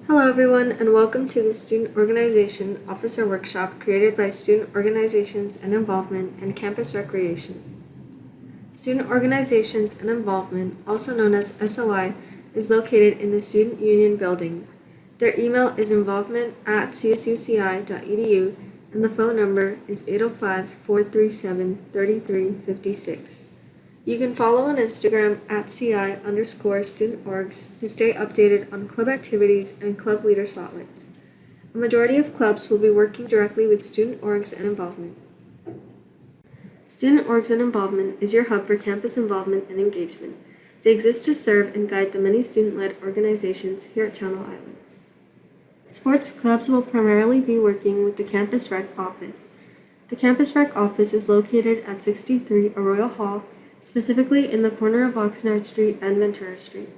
Hello everyone, and welcome to the Student Organization Officer Workshop created by Student Organizations and Involvement and Campus Recreation. Student Organizations and Involvement, also known as SOI, is located in the Student Union Building. Their email is involvement@csuci.edu and the phone number is 805-437-3356. You can follow on Instagram @CI_student_orgs to stay updated on club activities and club leader spotlights. A majority of clubs will be working directly with student orgs and involvement. Student orgs and involvement is your hub for campus involvement and engagement. They exist to serve and guide the many student-led organizations here at Channel Islands. Sports clubs will primarily be working with the Campus Rec office. The Campus Rec office is located at 63 Arroyo Hall, specifically in the corner of Oxnard Street and Ventura Street.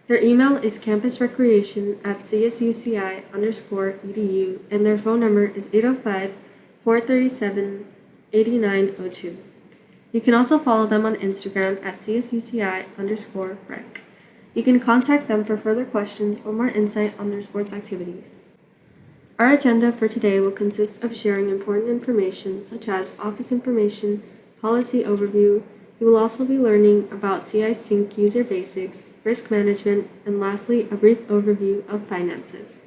Their email is campusrecreation@csuci_edu and their phone number is 805-437-8902. You can also follow them on Instagram @csuci_rec. You can contact them for further questions or more insight on their sports activities. Our agenda for today will consist of sharing important information such as office information, policy overview. You will also be learning about CI Sync user basics, risk management, and lastly, a brief overview of finances.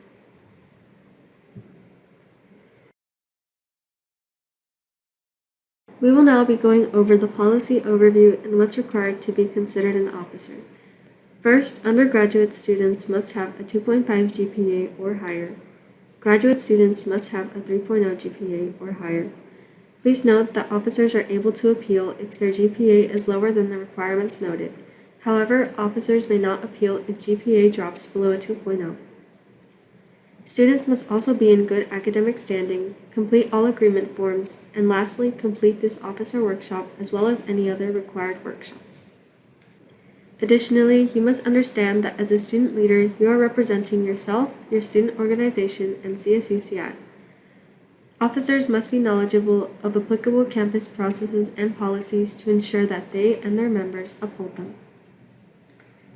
We will now be going over the policy overview and what's required to be considered an officer. First, undergraduate students must have a 2.5 GPA or higher. Graduate students must have a 3.0 GPA or higher. Please note that officers are able to appeal if their GPA is lower than the requirements noted. However, officers may not appeal if GPA drops below a 2.0. Students must also be in good academic standing, complete all agreement forms, and lastly, complete this officer workshop as well as any other required workshops. Additionally, you must understand that as a student leader, you are representing yourself, your student organization, and CSUCI. Officers must be knowledgeable of applicable campus processes and policies to ensure that they and their members uphold them.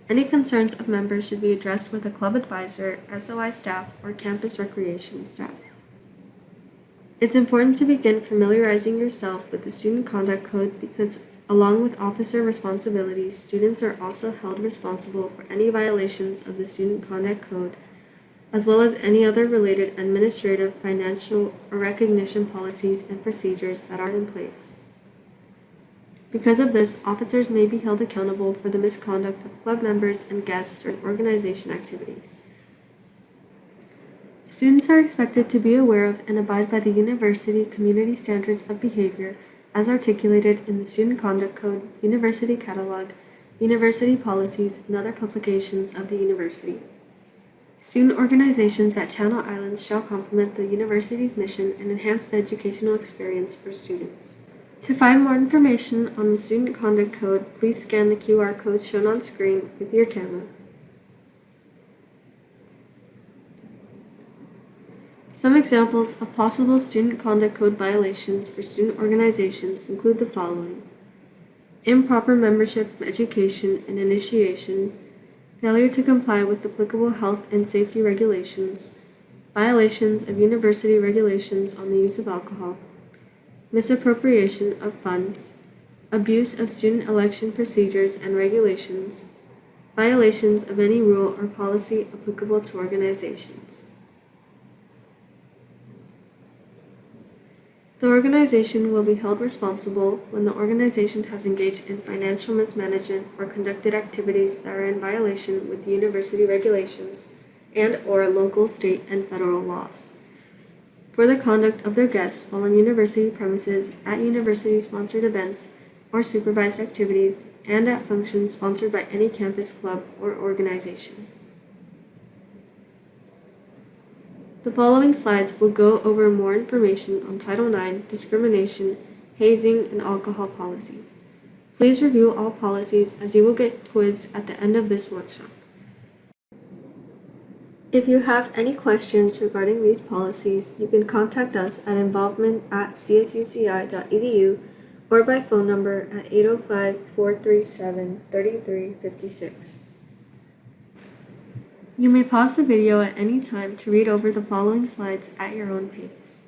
Any concerns of members should be addressed with a club advisor, SOI staff, or campus recreation staff. It's important to begin familiarizing yourself with the Student Conduct Code because, along with officer responsibilities, students are also held responsible for any violations of the Student Conduct Code, as well as any other related administrative, financial, or recognition policies and procedures that are in place. Because of this, officers may be held accountable for the misconduct of club members and guests during organization activities. Students are expected to be aware of and abide by the university community standards of behavior as articulated in the Student Conduct Code, University Catalog, university policies, and other publications of the university. Student organizations at Channel Islands shall complement the university's mission and enhance the educational experience for students. To find more information on the Student Conduct Code, please scan the QR code shown on screen with your camera. Some examples of possible Student Conduct Code violations for student organizations include the following: improper membership, education, and initiation, failure to comply with applicable health and safety regulations, violations of university regulations on the use of alcohol, misappropriation of funds, abuse of student election procedures and regulations, violations of any rule or policy applicable to organizations. The organization will be held responsible when the organization has engaged in financial mismanagement or conducted activities that are in violation with the university regulations and/or local, state, and federal laws. For the conduct of their guests while on university premises, at university-sponsored events or supervised activities, and at functions sponsored by any campus club or organization. The following slides will go over more information on Title IX, discrimination, hazing, and alcohol policies. Please review all policies as you will get quizzed at the end of this workshop. If you have any questions regarding these policies, you can contact us at involvement@csuci.edu or by phone number at 805-437-3356. You may pause the video at any time to read over the following slides at your own pace.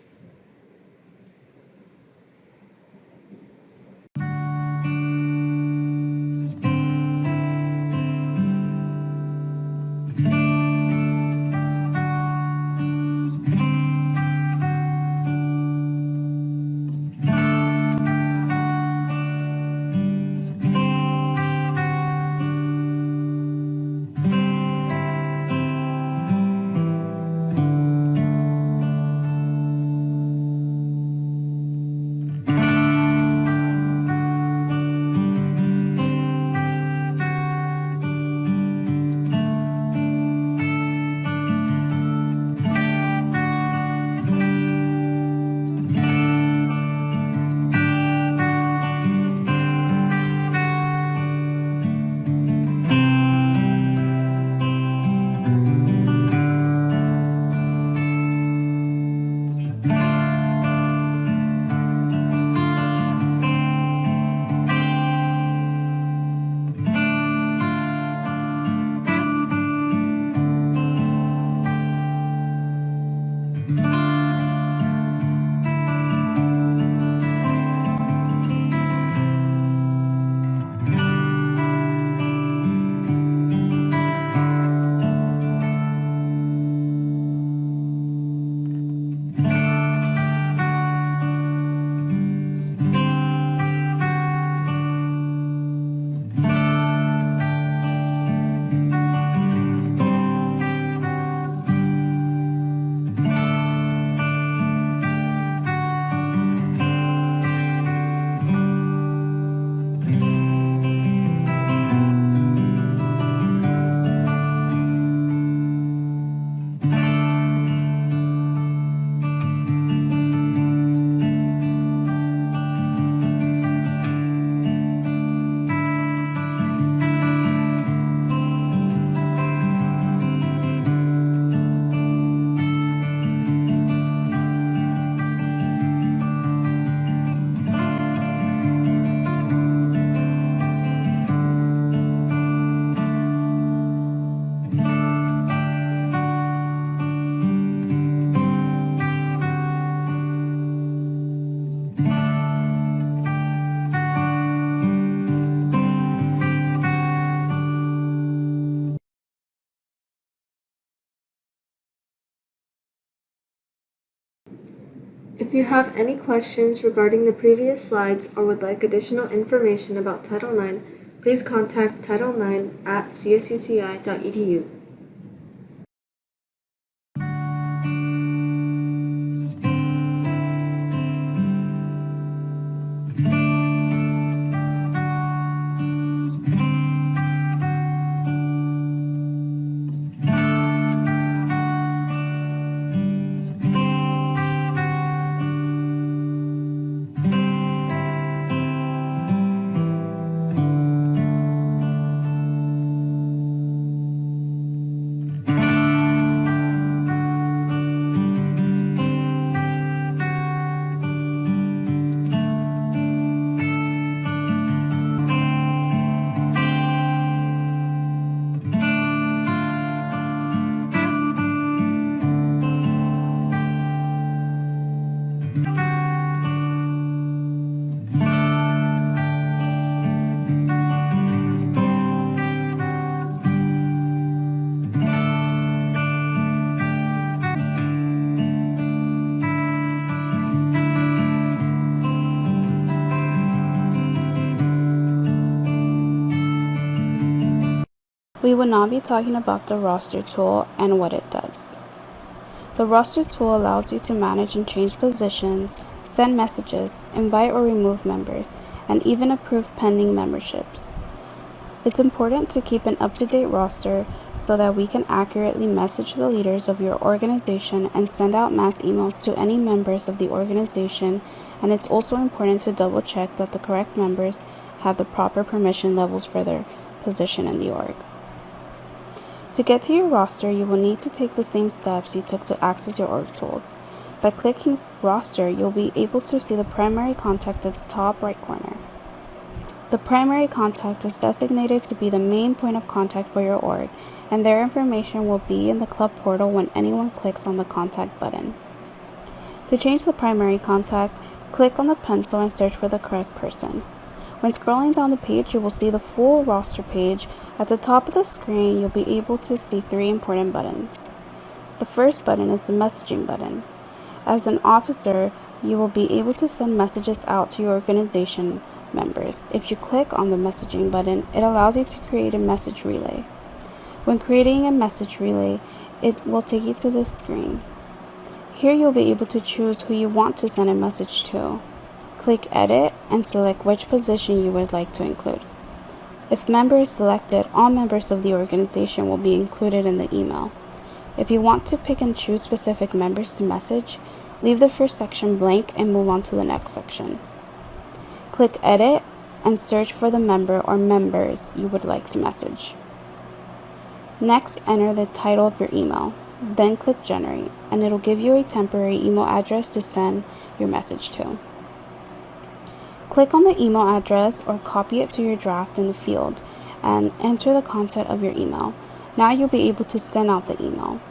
If you have any questions regarding the previous slides or would like additional information about Title IX, please contact title9@csuci.edu. We will now be talking about the roster tool and what it does. The roster tool allows you to manage and change positions, send messages, invite or remove members, and even approve pending memberships. It's important to keep an up-to-date roster so that we can accurately message the leaders of your organization and send out mass emails to any members of the organization, and it's also important to double-check that the correct members have the proper permission levels for their position in the org. To get to your roster, you will need to take the same steps you took to access your org tools. By clicking Roster, you'll be able to see the primary contact at the top right corner. The primary contact is designated to be the main point of contact for your org, and their information will be in the club portal when anyone clicks on the contact button. To change the primary contact, click on the pencil and search for the correct person. When scrolling down the page, you will see the full roster page. At the top of the screen, you'll be able to see 3 important buttons. The first button is the messaging button. As an officer, you will be able to send messages out to your organization members. If you click on the messaging button, it allows you to create a message relay. When creating a message relay, it will take you to this screen. Here you'll be able to choose who you want to send a message to. Click Edit and select which position you would like to include. If member is selected, all members of the organization will be included in the email. If you want to pick and choose specific members to message, leave the first section blank and move on to the next section. Click Edit and search for the member or members you would like to message. Next, enter the title of your email. Then click Generate, and it'll give you a temporary email address to send your message to. Click on the email address or copy it to your draft in the field and enter the content of your email. Now you'll be able to send out the email.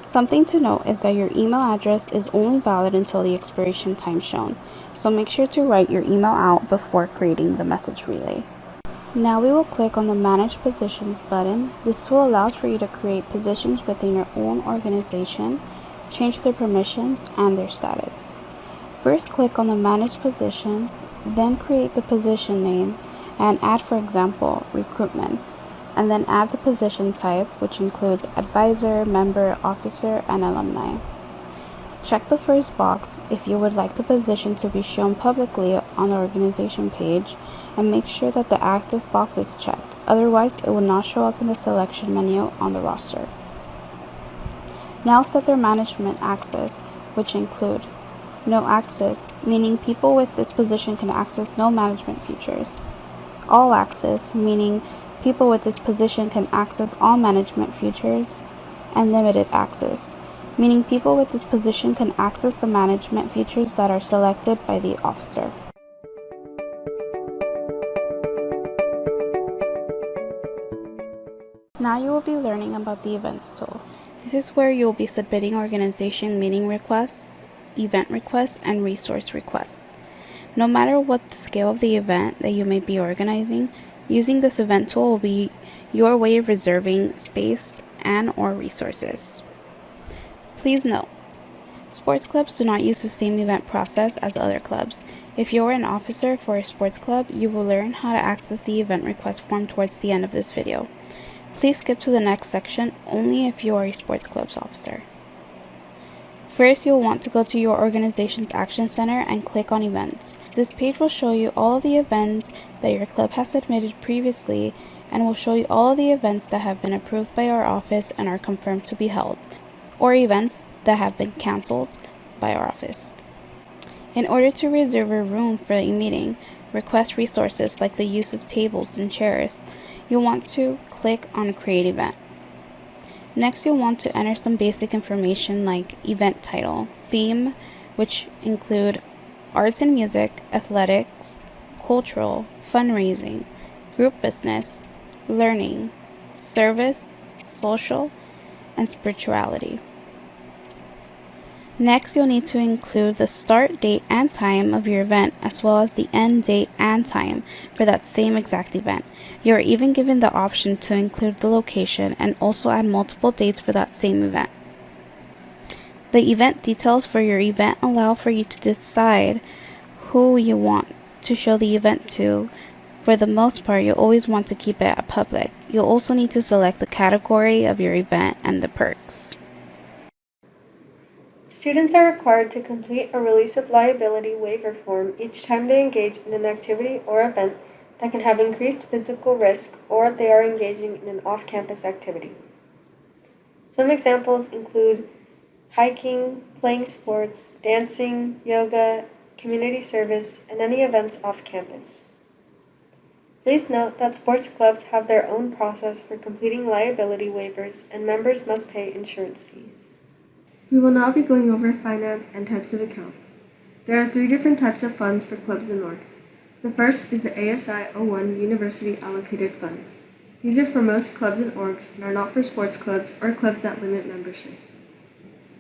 Something to note is that your email address is only valid until the expiration time shown, so make sure to write your email out before creating the message relay. Now we will click on the Manage Positions button. This tool allows for you to create positions within your own organization, change their permissions, and their status. First, click on the Manage Positions, then create the position name and add, for example, Recruitment, and then add the position type, which includes Advisor, Member, Officer, and Alumni. Check the first box if you would like the position to be shown publicly on the organization page, and make sure that the active box is checked. Otherwise, it will not show up in the selection menu on the roster. Now set their management access, which include no access, meaning people with this position can access no management features. All access, meaning people with this position can access all management features. And limited access, meaning people with this position can access the management features that are selected by the officer. Now you will be learning about the Events tool. This is where you will be submitting organization meeting requests, event requests, and resource requests. No matter what the scale of the event that you may be organizing, using this event tool will be your way of reserving space and/or resources. Please note, sports clubs do not use the same event process as other clubs. If you are an officer for a sports club, you will learn how to access the event request form towards the end of this video. Please skip to the next section only if you are a sports club's officer. First, you'll want to go to your organization's Action Center and click on Events. This page will show you all of the events that your club has submitted previously and will show you all of the events that have been approved by our office and are confirmed to be held, or events that have been canceled by our office. In order to reserve a room for a meeting, request resources like the use of tables and chairs, you'll want to click on Create Event. Next, you'll want to enter some basic information like event title, theme, which include arts and music, athletics, cultural, fundraising, group business, learning, service, social, and spirituality. Next, you'll need to include the start date and time of your event, as well as the end date and time for that same exact event. You are even given the option to include the location and also add multiple dates for that same event. The event details for your event allow for you to decide who you want to show the event to. For the most part, you'll always want to keep it public. You'll also need to select the category of your event and the perks. Students are required to complete a release of liability waiver form each time they engage in an activity or event that can have increased physical risk or they are engaging in an off-campus activity. Some examples include hiking, playing sports, dancing, yoga, community service, and any events off campus. Please note that sports clubs have their own process for completing liability waivers and members must pay insurance fees. We will now be going over finance and types of accounts. There are 3 different types of funds for clubs and orgs. The first is the ASI 01 University Allocated Funds. These are for most clubs and orgs and are not for sports clubs or clubs that limit membership.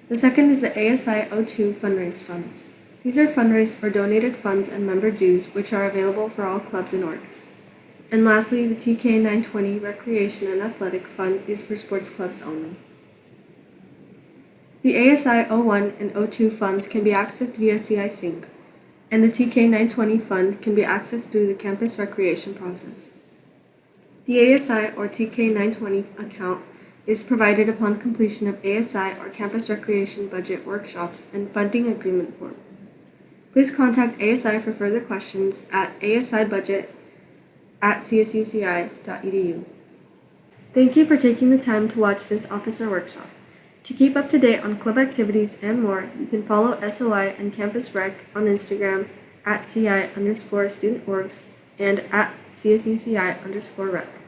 The second is the ASI 02 fundraise funds. These are fundraised or donated funds and member dues which are available for all clubs and orgs. And lastly, the TK 920 Recreation and Athletic Fund is for sports clubs only. The ASI 01 and 02 funds can be accessed via CI Sync, and the TK 920 fund can be accessed through the campus recreation process. The ASI or TK 920 account is provided upon completion of ASI or campus recreation budget workshops and funding agreement forms. Please contact ASI for further questions at asibudget@csuci.edu. Thank you for taking the time to watch this officer workshop. To keep up to date on club activities and more, you can follow SOI and Campus Rec on Instagram at CI_student orgs and at CSUCI_rep.